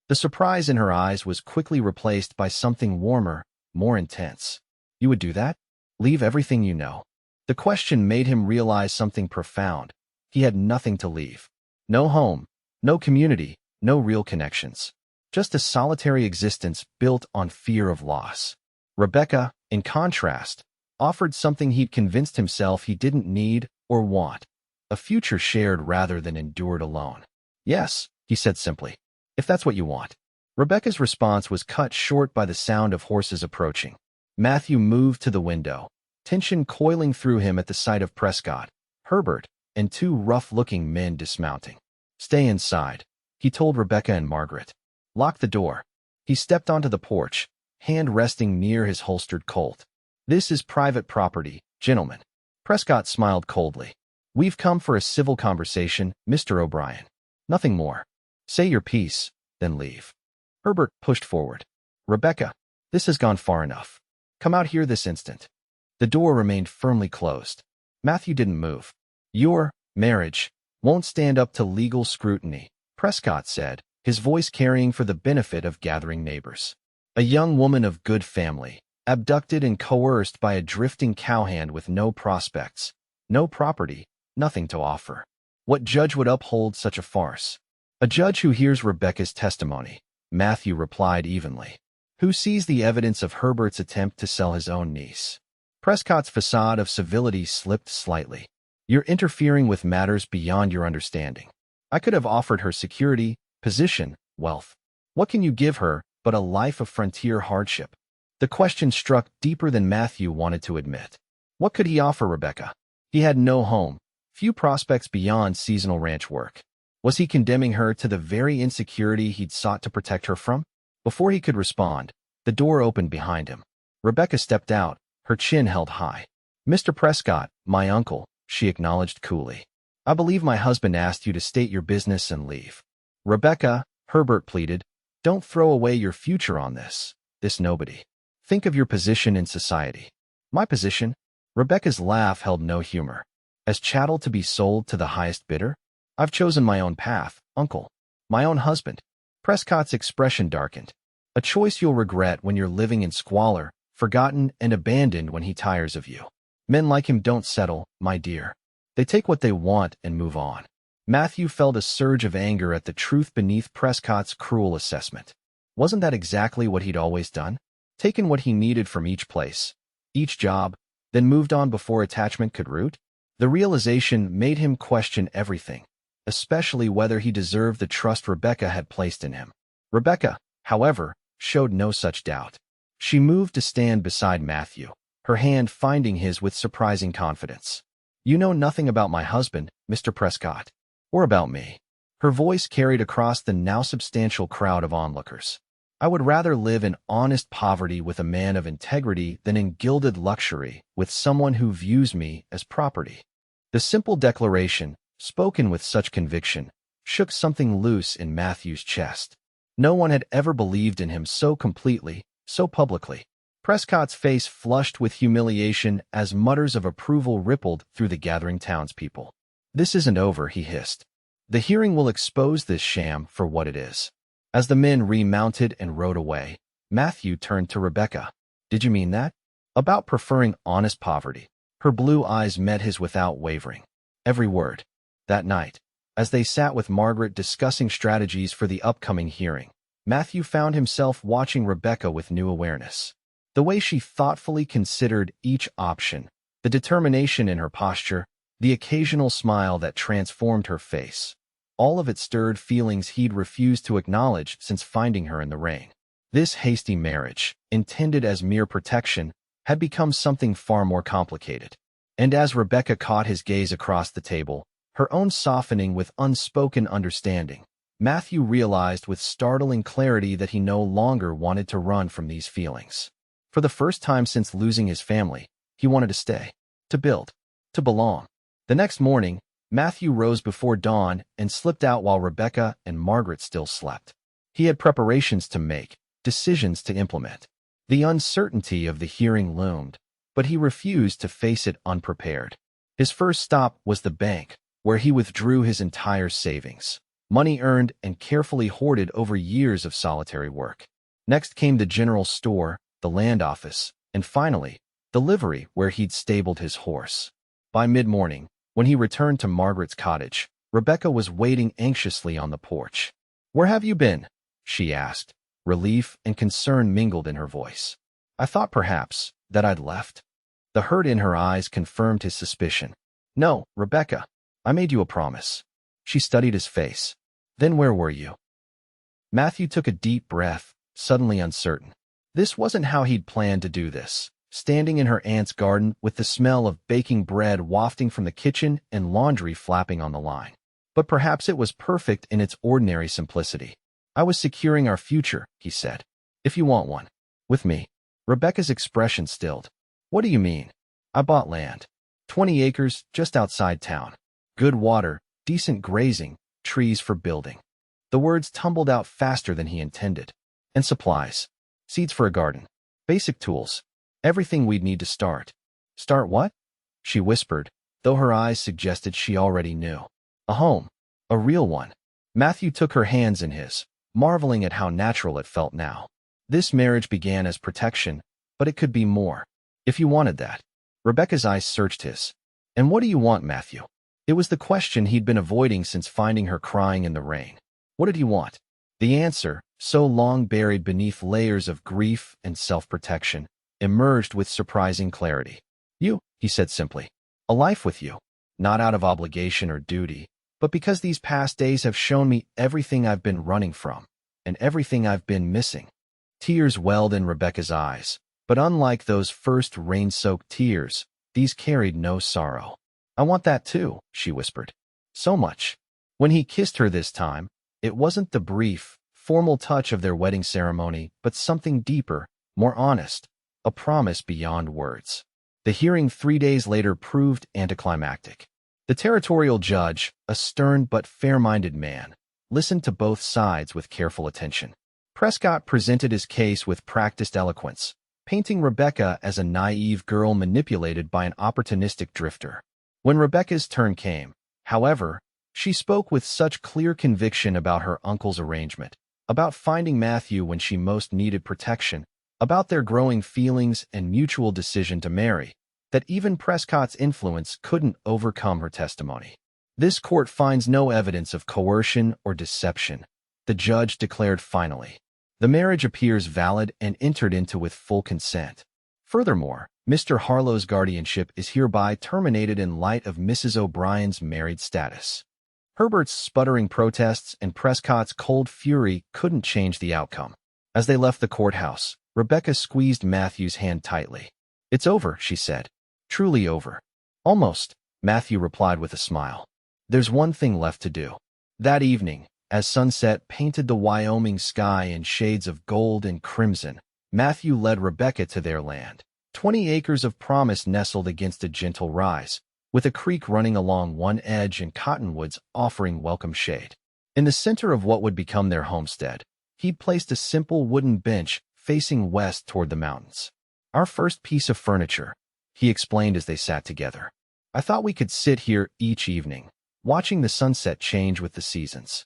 The surprise in her eyes was quickly replaced by something warmer, more intense. You would do that? Leave everything you know? The question made him realize something profound. He had nothing to leave. No home, no community, no real connections. Just a solitary existence built on fear of loss. Rebecca, in contrast, offered something he'd convinced himself he didn't need or want. A future shared rather than endured alone. Yes, he said simply. If that's what you want. Rebecca's response was cut short by the sound of horses approaching. Matthew moved to the window, tension coiling through him at the sight of Prescott, Herbert, and 2 rough-looking men dismounting. Stay inside, he told Rebecca and Margaret. Lock the door. He stepped onto the porch, hand resting near his holstered Colt. This is private property, gentlemen. Prescott smiled coldly. We've come for a civil conversation, Mr. O'Brien. Nothing more. Say your piece, then leave. Herbert pushed forward. Rebecca, this has gone far enough. Come out here this instant. The door remained firmly closed. Matthew didn't move. Your marriage won't stand up to legal scrutiny, Prescott said, his voice carrying for the benefit of gathering neighbors. A young woman of good family, abducted and coerced by a drifting cowhand with no prospects, no property, nothing to offer. What judge would uphold such a farce? A judge who hears Rebecca's testimony, Matthew replied evenly. Who sees the evidence of Herbert's attempt to sell his own niece? Prescott's facade of civility slipped slightly. You're interfering with matters beyond your understanding. I could have offered her security, position, wealth. What can you give her but a life of frontier hardship? The question struck deeper than Matthew wanted to admit. What could he offer Rebecca? He had no home, few prospects beyond seasonal ranch work. Was he condemning her to the very insecurity he'd sought to protect her from? Before he could respond, the door opened behind him. Rebecca stepped out, her chin held high. Mr. Prescott, my uncle, she acknowledged coolly. I believe my husband asked you to state your business and leave. Rebecca, Herbert pleaded, don't throw away your future on this nobody. Think of your position in society. My position? Rebecca's laugh held no humor. As chattel to be sold to the highest bidder? I've chosen my own path, uncle. My own husband. Prescott's expression darkened. A choice you'll regret when you're living in squalor, forgotten and abandoned when he tires of you. Men like him don't settle, my dear. They take what they want and move on. Matthew felt a surge of anger at the truth beneath Prescott's cruel assessment. Wasn't that exactly what he'd always done? Taken what he needed from each place, each job, then moved on before attachment could root? The realization made him question everything, especially whether he deserved the trust Rebecca had placed in him. Rebecca, however, showed no such doubt. She moved to stand beside Matthew, her hand finding his with surprising confidence. "You know nothing about my husband, Mr. Prescott, or about me." Her voice carried across the now substantial crowd of onlookers. "I would rather live in honest poverty with a man of integrity than in gilded luxury with someone who views me as property." The simple declaration, spoken with such conviction, shook something loose in Matthew's chest. No one had ever believed in him so completely, so publicly. Prescott's face flushed with humiliation as mutters of approval rippled through the gathering townspeople. "This isn't over," he hissed. "The hearing will expose this sham for what it is." As the men remounted and rode away, Matthew turned to Rebecca. "Did you mean that? About preferring honest poverty?" Her blue eyes met his without wavering. Every word. That night, as they sat with Margaret discussing strategies for the upcoming hearing, Matthew found himself watching Rebecca with new awareness. The way she thoughtfully considered each option, the determination in her posture, the occasional smile that transformed her face. All of it stirred feelings he'd refused to acknowledge since finding her in the rain. This hasty marriage, intended as mere protection, had become something far more complicated. And as Rebecca caught his gaze across the table, her own softening with unspoken understanding, Matthew realized with startling clarity that he no longer wanted to run from these feelings. For the first time since losing his family, he wanted to stay, to build, to belong. The next morning, Matthew rose before dawn and slipped out while Rebecca and Margaret still slept. He had preparations to make, decisions to implement. The uncertainty of the hearing loomed, but he refused to face it unprepared. His first stop was the bank, where he withdrew his entire savings, money earned and carefully hoarded over years of solitary work. Next came the general store, the land office, and finally, the livery where he'd stabled his horse. By mid-morning, when he returned to Margaret's cottage, Rebecca was waiting anxiously on the porch. "Where have you been?" she asked. Relief and concern mingled in her voice. "I thought perhaps that I'd left." The hurt in her eyes confirmed his suspicion. "No, Rebecca, I made you a promise." She studied his face. "Then where were you?" Matthew took a deep breath, suddenly uncertain. This wasn't how he'd planned to do this. Standing in her aunt's garden with the smell of baking bread wafting from the kitchen and laundry flapping on the line. But perhaps it was perfect in its ordinary simplicity. "I was securing our future," he said. "If you want one. With me." Rebecca's expression stilled. "What do you mean?" "I bought land. 20 acres just outside town. Good water, decent grazing, trees for building." The words tumbled out faster than he intended. "And supplies. Seeds for a garden. Basic tools. Everything we'd need to start." "Start what?" she whispered, though her eyes suggested she already knew. "A home. A real one." Matthew took her hands in his, marveling at how natural it felt now. This marriage began as protection, but it could be more. "If you wanted that." Rebecca's eyes searched his. "And what do you want, Matthew?" It was the question he'd been avoiding since finding her crying in the rain. What did he want? The answer, so long buried beneath layers of grief and self-protection, emerged with surprising clarity. "You," he said simply. "A life with you. Not out of obligation or duty, but because these past days have shown me everything I've been running from, and everything I've been missing." Tears welled in Rebecca's eyes, but unlike those first rain-soaked tears, these carried no sorrow. "I want that too," she whispered. "So much." When he kissed her this time, it wasn't the brief, formal touch of their wedding ceremony, but something deeper, more honest, a promise beyond words. The hearing 3 days later proved anticlimactic. The territorial judge, a stern but fair-minded man, listened to both sides with careful attention. Prescott presented his case with practiced eloquence, painting Rebecca as a naive girl manipulated by an opportunistic drifter. When Rebecca's turn came, however, she spoke with such clear conviction about her uncle's arrangement, about finding Matthew when she most needed protection, about their growing feelings and mutual decision to marry, that even Prescott's influence couldn't overcome her testimony. "This court finds no evidence of coercion or deception," the judge declared finally. The marriage appears valid and entered into with full consent. Furthermore, Mr. Harlow's guardianship is hereby terminated in light of Mrs. O'Brien's married status. Herbert's sputtering protests and Prescott's cold fury couldn't change the outcome. As they left the courthouse, Rebecca squeezed Matthew's hand tightly. "It's over," she said. "Truly over." "Almost," Matthew replied with a smile. "There's one thing left to do." That evening, as sunset painted the Wyoming sky in shades of gold and crimson, Matthew led Rebecca to their land. 20 acres of promise nestled against a gentle rise, with a creek running along one edge and cottonwoods offering welcome shade. In the center of what would become their homestead, he'd placed a simple wooden bench facing west toward the mountains. "Our first piece of furniture," he explained as they sat together. "I thought we could sit here each evening, watching the sunset change with the seasons."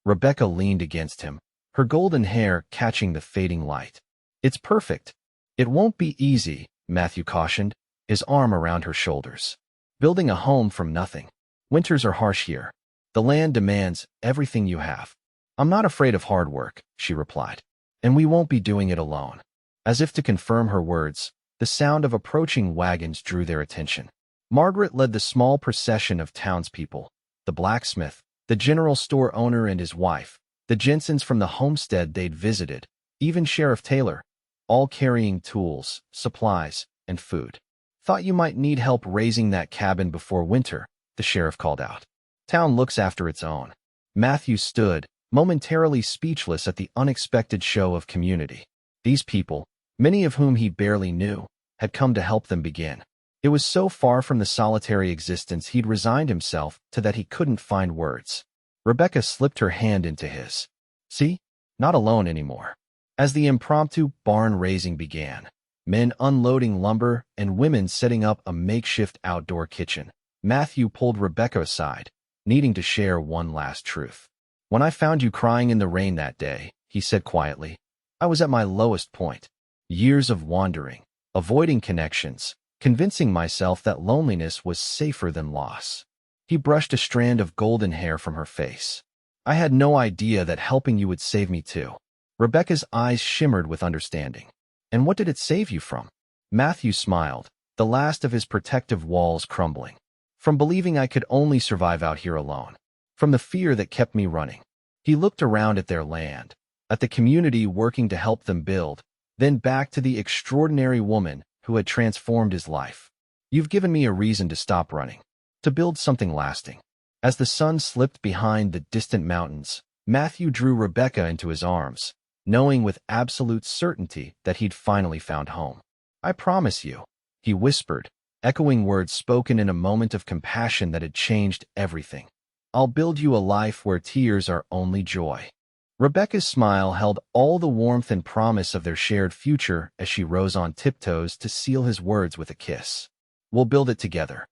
Rebecca leaned against him, her golden hair catching the fading light. "It's perfect." "It won't be easy," Matthew cautioned, his arm around her shoulders. "Building a home from nothing. Winters are harsh here. The land demands everything you have." "I'm not afraid of hard work," she replied. "And we won't be doing it alone." As if to confirm her words, the sound of approaching wagons drew their attention. Margaret led the small procession of townspeople, the blacksmith, the general store owner and his wife, the Jensens from the homestead they'd visited, even Sheriff Taylor, all carrying tools, supplies, and food. "Thought you might need help raising that cabin before winter," the sheriff called out. "Town looks after its own." Matthew stood, momentarily speechless at the unexpected show of community. These people, many of whom he barely knew, had come to help them begin. It was so far from the solitary existence he'd resigned himself to that he couldn't find words. Rebecca slipped her hand into his. "See? Not alone anymore." As the impromptu barn raising began, men unloading lumber and women setting up a makeshift outdoor kitchen, Matthew pulled Rebecca aside, needing to share one last truth. "When I found you crying in the rain that day," he said quietly, "I was at my lowest point. Years of wandering, avoiding connections, convincing myself that loneliness was safer than loss." He brushed a strand of golden hair from her face. "I had no idea that helping you would save me too." Rebecca's eyes shimmered with understanding. "And what did it save you from?" Matthew smiled, the last of his protective walls crumbling. "From believing I could only survive out here alone. From the fear that kept me running." He looked around at their land, at the community working to help them build, then back to the extraordinary woman who had transformed his life. "You've given me a reason to stop running, to build something lasting." As the sun slipped behind the distant mountains, Matthew drew Rebecca into his arms, knowing with absolute certainty that he'd finally found home. "I promise you," he whispered, echoing words spoken in a moment of compassion that had changed everything. "I'll build you a life where tears are only joy." Rebecca's smile held all the warmth and promise of their shared future as she rose on tiptoes to seal his words with a kiss. "We'll build it together."